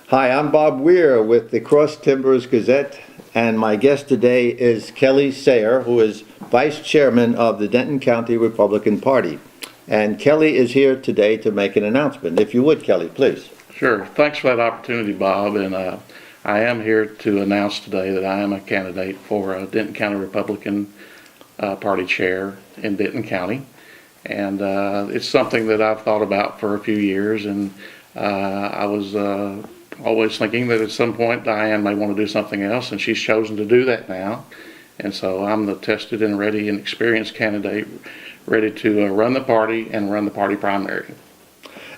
Hi, I'm Bob Weir with the Cross Timbers Gazette, and my guest today is Kelly Sayre, who is Vice Chairman of the Denton County Republican Party. And Kelly is here today to make an announcement. If you would, Kelly, please. Sure. Thanks for that opportunity, Bob. And I am here to announce today that I am a candidate for Denton County Republican Party Chair in Denton County. And it's something that I've thought about for a few years, and I was always thinking that at some point Diane may want to do something else, and she's chosen to do that now. And so I'm the tested and ready and experienced candidate, ready to run the party and run the party primary.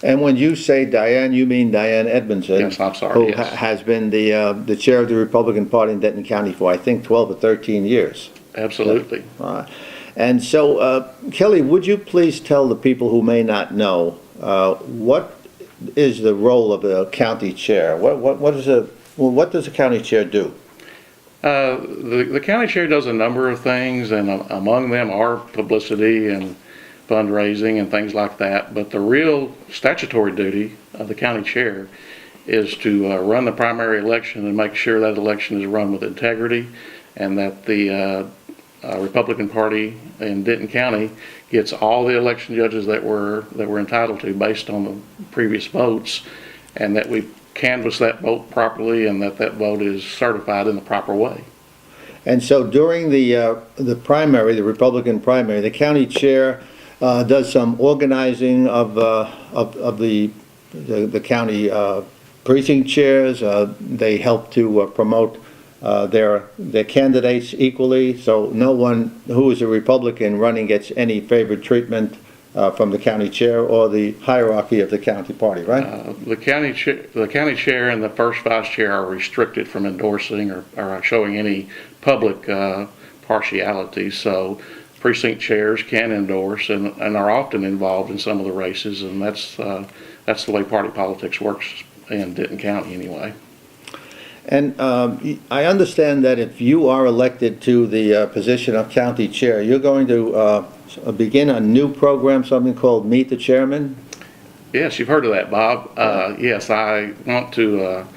And when you say Diane, you mean Diane Edmondson, Yes, I'm sorry, who yes. has been the chair of the Republican Party in Denton County for, I think, 12 or 13 years. Absolutely. And so, Kelly, would you please tell the people who may not know what is the role of a county chair? What does a county chair do? The county chair does a number of things, and among them are publicity and fundraising and things like that. But the real statutory duty of the county chair is to run the primary election and make sure that election is run with integrity, and that the Republican Party in Denton County gets all the election judges that we're entitled to based on the previous votes, and that we canvass that vote properly and that vote is certified in the proper way. And so during the primary, the Republican primary, the county chair does some organizing of the county precinct chairs. They help to promote their candidates equally, so no one who is a Republican running gets any favored treatment from the county chair or the hierarchy of the county party, right? The county chair and the first vice chair are restricted from endorsing or showing any public partiality. So precinct chairs can endorse and are often involved in some of the races, and that's the way party politics works in Denton County anyway. And I understand that if you are elected to the position of county chair, you're going to begin a new program, something called Meet the Chairman? Yes, you've heard of that, Bob. Yes, I want to,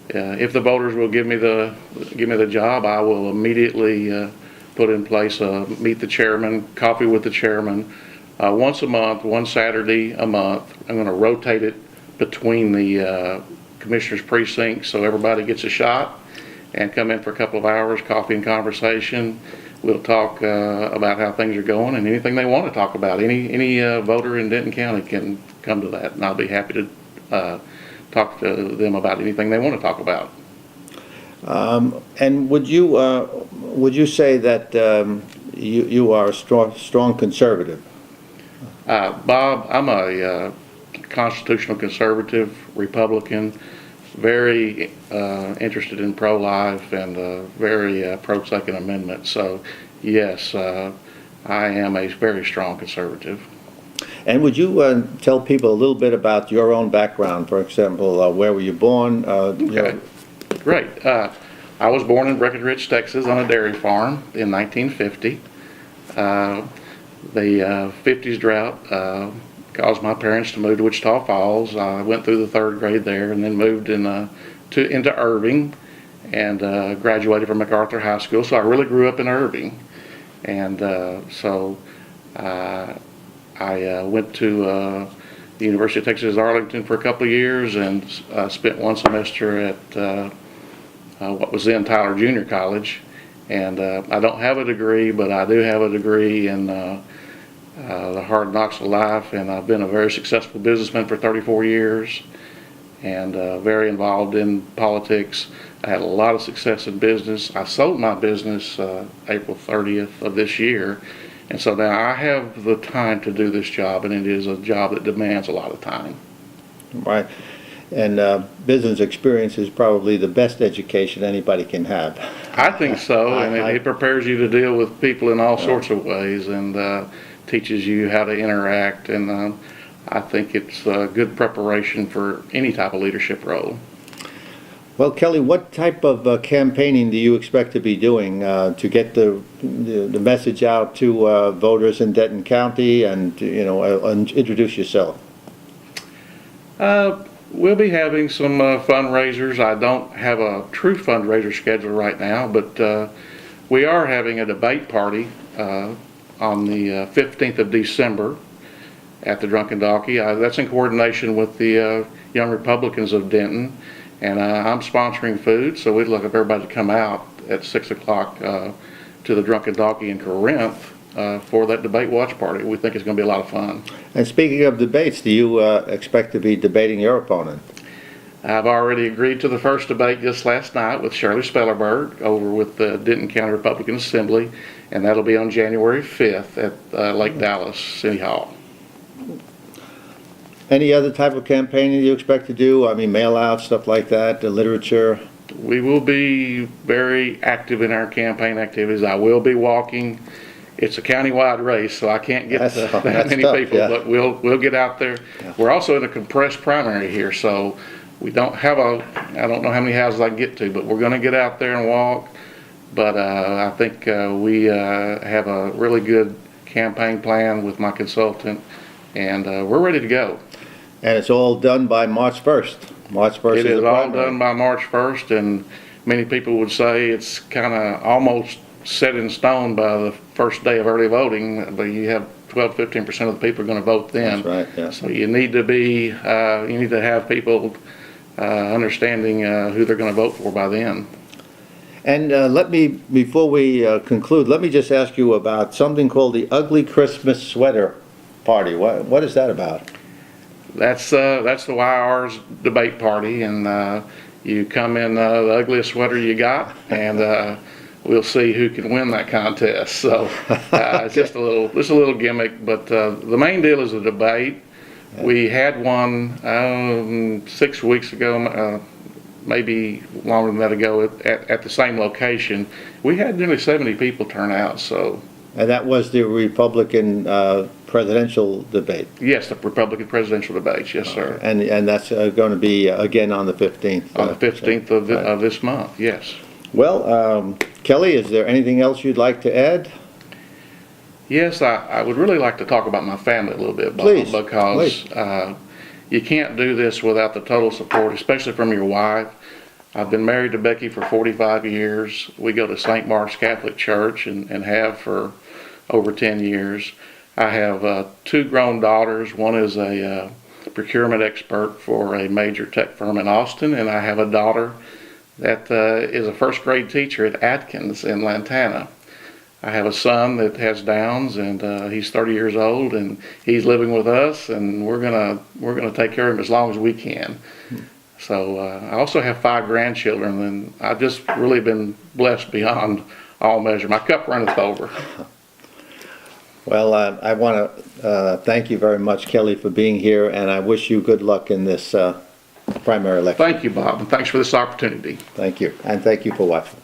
if the voters will give me the job, I will immediately put in place a Meet the Chairman, coffee with the chairman, once a month, one Saturday a month. I'm going to rotate it between the commissioners' precincts so everybody gets a shot, and come in for a couple of hours, coffee and conversation. We'll talk about how things are going and anything they want to talk about. Any voter in Denton County can come to that, and I'll be happy to talk to them about anything they want to talk about. And would you say that you are a strong conservative? Bob, I'm a constitutional conservative, Republican, very interested in pro-life and very pro-Second Amendment. So, yes, I am a very strong conservative. And would you tell people a little bit about your own background? For example, where were you born? Okay, great. I was born in Breckenridge, Texas, on a dairy farm in 1950. The 50s drought caused my parents to move to Wichita Falls. I went through the third grade there and then moved into Irving and graduated from MacArthur High School. So I really grew up in Irving. And so I went to the University of Texas Arlington for a couple of years and spent one semester at what was then Tyler Junior College. And I don't have a degree, but I do have a degree in the hard knocks of life, and I've been a very successful businessman for 34 years and very involved in politics. I had a lot of success in business. I sold my business April 30th of this year, and so now I have the time to do this job, and it is a job that demands a lot of time. Right. And business experience is probably the best education anybody can have. I think so, and it prepares you to deal with people in all sorts of ways, and teaches you how to interact, and I think it's a good preparation for any type of leadership role. Well, Kelly, what type of campaigning do you expect to be doing to get the message out to voters in Denton County, and introduce yourself? We'll be having some fundraisers. I don't have a true fundraiser schedule right now, but we are having a debate party on the 15th of December at the Drunken Donkey. That's in coordination with the Young Republicans of Denton, and I'm sponsoring food, so we'd like everybody to come out at 6 o'clock to the Drunken Donkey in Corinth for that debate watch party. We think it's going to be a lot of fun. And speaking of debates, do you expect to be debating your opponent? I've already agreed to the first debate just last night with Shirley Spellerberg over with the Denton County Republican Assembly, and that'll be on January 5th at Lake Dallas City Hall. Any other type of campaigning you expect to do? I mean, mail out, stuff like that, the literature? We will be very active in our campaign activities. I will be walking. It's a county-wide race, so I can't get to that many tough, people, yeah. but we'll get out there. Yeah. We're also in a compressed primary here, so we don't have I don't know how many houses I can get to, but we're going to get out there and walk. But I think we have a really good campaign plan with my consultant, and we're ready to go. And it's all done by March 1st. March 1st It is is the all primary. done by March 1st, and many people would say it's kind of almost set in stone by the first day of early voting, but you have 12-15% of the people are going to vote then. That's right, yeah. So you need to be, you need to have people understanding who they're going to vote for by then. And before we conclude, let me just ask you about something called the Ugly Christmas Sweater Party. What is that about? That's the YR's debate party, and you come in the ugliest sweater you got, and we'll see who can win that contest. So it's just a little gimmick, but the main deal is a debate. We had one 6 weeks ago, maybe longer than that ago, at the same location. We had nearly 70 people turn out. So. And that was the Republican presidential debate. Yes, the Republican presidential debates. Yes, sir. And that's going to be again on the 15th. On the 15th of this month. Yes. Well, Kelly, is there anything else you'd like to add? Yes, I would really like to talk about my family a little bit, Bob, Please, because you can't do this without the total support, especially from your wife. I've been married to Becky for 45 years. We go to St. Mark's Catholic Church and have for over 10 years. I have 2 grown daughters. One is a procurement expert for a major tech firm in Austin, and I have a daughter that is a first grade teacher at Atkins in Lantana. I have a son that has Downs, and he's 30 years old, and he's living with us, and we're gonna take care of him as long as we can. So I also have 5 grandchildren, and I've just really been blessed beyond all measure. My cup runneth over. Well, I want to thank you very much, Kelly, for being here, and I wish you good luck in this primary election. Thank you, Bob, and thanks for this opportunity. Thank you, and thank you for watching.